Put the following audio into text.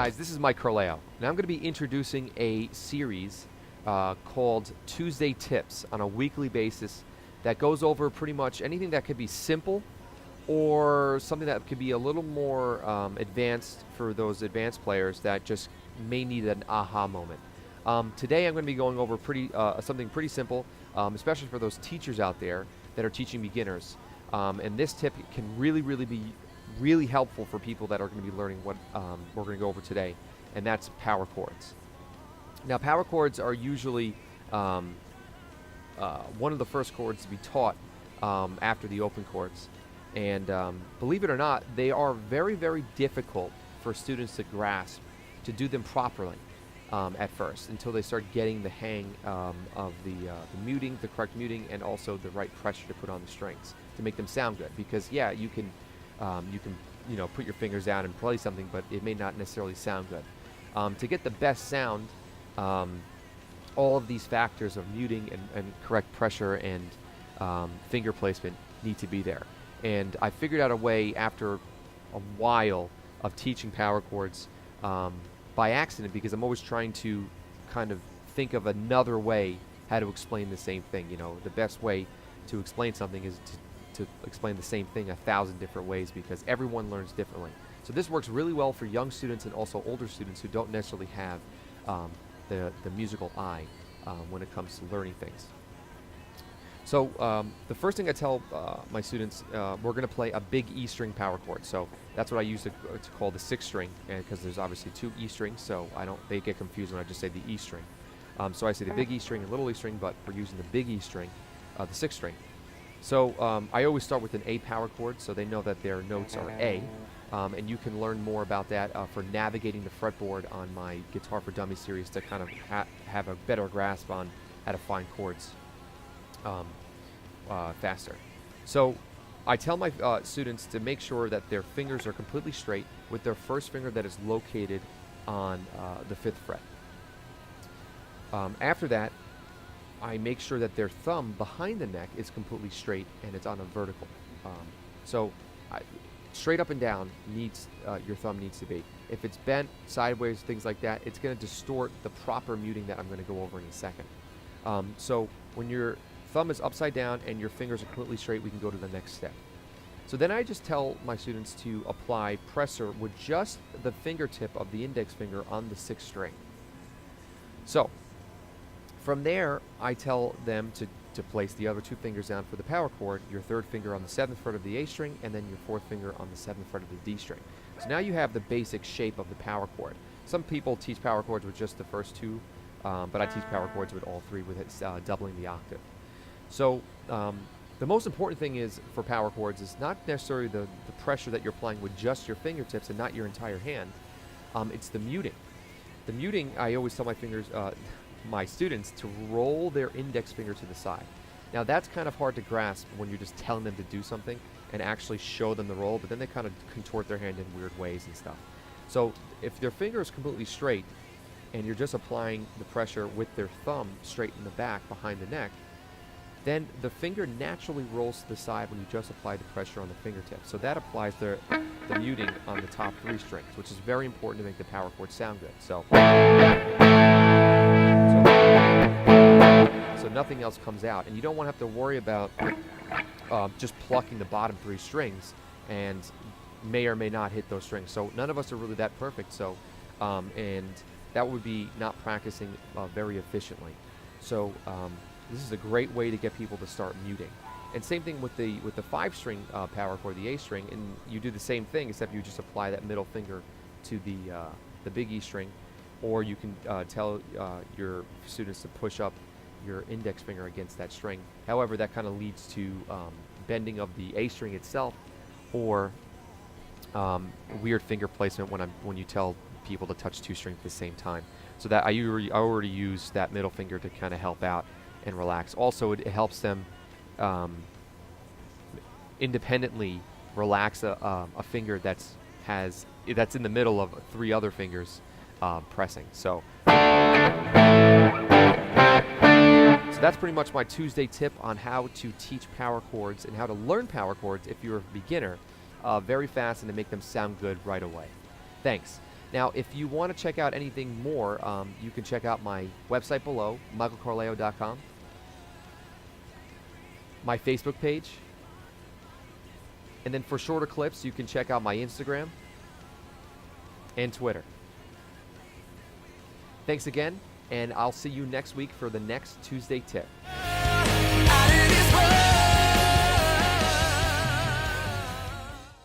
guys, this is Mike Carleo, and I'm going to be introducing a series called Tuesday Tips on a weekly basis that goes over pretty much anything that could be simple or something that could be a little more advanced for those advanced players that just may need an aha moment. Today I'm going to be going over something pretty simple, especially for those teachers out there that are teaching beginners. And this tip can really be really helpful for people that are going to be learning what we're going to go over today, and that's power chords. Now, power chords are usually one of the first chords to be taught after the open chords, and believe it or not, they are very difficult for students to grasp, to do them properly at first, until they start getting the hang of the muting, the correct muting, and also the right pressure to put on the strings to make them sound good. Because yeah, you can put your fingers down and play something, but it may not necessarily sound good. To get the best sound, all of these factors of muting and correct pressure and finger placement need to be there. And I figured out a way after a while of teaching power chords by accident, because I'm always trying to kind of think of another way how to explain the same thing. You know, the best way to explain something is to explain the same thing 1,000 different ways, because everyone learns differently. So this works really well for young students and also older students who don't necessarily have the musical eye when it comes to learning things. So the first thing I tell my students, we're going to play a big E string power chord. So that's what I use to call the 6th string, because there's obviously 2 E strings, so they get confused when I just say the E string. So I say the big E string and little E string, but we're using the big E string, the 6th string. So I always start with an A power chord, so they know that their notes are A. And you can learn more about that for navigating the fretboard on my Guitar for Dummies series to kind of have a better grasp on how to find chords faster. So I tell my students to make sure that their fingers are completely straight with their first finger that is located on the 5th fret. After that, I make sure that their thumb behind the neck is completely straight and it's on a vertical. Straight up and down your thumb needs to be. If it's bent sideways, things like that, it's going to distort the proper muting that I'm going to go over in a second. So when your thumb is upside down and your fingers are completely straight, we can go to the next step. So then I just tell my students to apply pressure with just the fingertip of the index finger on the 6th string. So from there, I tell them to place the other 2 fingers down for the power chord, your 3rd finger on the 7th fret of the A string, and then your 4th finger on the 7th fret of the D string. So now you have the basic shape of the power chord. Some people teach power chords with just the first 2, but I teach power chords with all 3, with it doubling the octave. So the most important thing is for power chords is not necessarily the pressure that you're applying with just your fingertips and not your entire hand. It's the muting. The muting, I always tell my students to roll their index finger to the side. Now that's kind of hard to grasp when you're just telling them to do something and actually show them the roll, but then they kind of contort their hand in weird ways and stuff. So if their finger is completely straight and you're just applying the pressure with their thumb straight in the back behind the neck, then the finger naturally rolls to the side when you just apply the pressure on the fingertip. So that applies the muting on the top 3 strings, which is very important to make the power chord sound good. So nothing else comes out, and you don't want to have to worry about just plucking the bottom 3 strings and may or may not hit those strings. So none of us are really that perfect, so and that would be not practicing very efficiently. So this is a great way to get people to start muting. And same thing with the 5-string power chord, the A string, and you do the same thing, except you just apply that middle finger to the big E string, or you can tell your students to push up your index finger against that string. However, that kind of leads to bending of the A string itself, or weird finger placement when you tell people to touch 2 strings at the same time. So that I already use that middle finger to kind of help out and relax. Also, it helps them independently relax a finger that's in the middle of 3 other fingers pressing. So that's pretty much my Tuesday tip on how to teach power chords and how to learn power chords if you're a beginner very fast and to make them sound good right away. Thanks. Now, Now, if you want to check out anything more, you can check out my website below, michaelcarleo.com, my Facebook page, and then for shorter clips, you can check out my Instagram and Twitter. Thanks again, and I'll see you next week for the next Tuesday tip.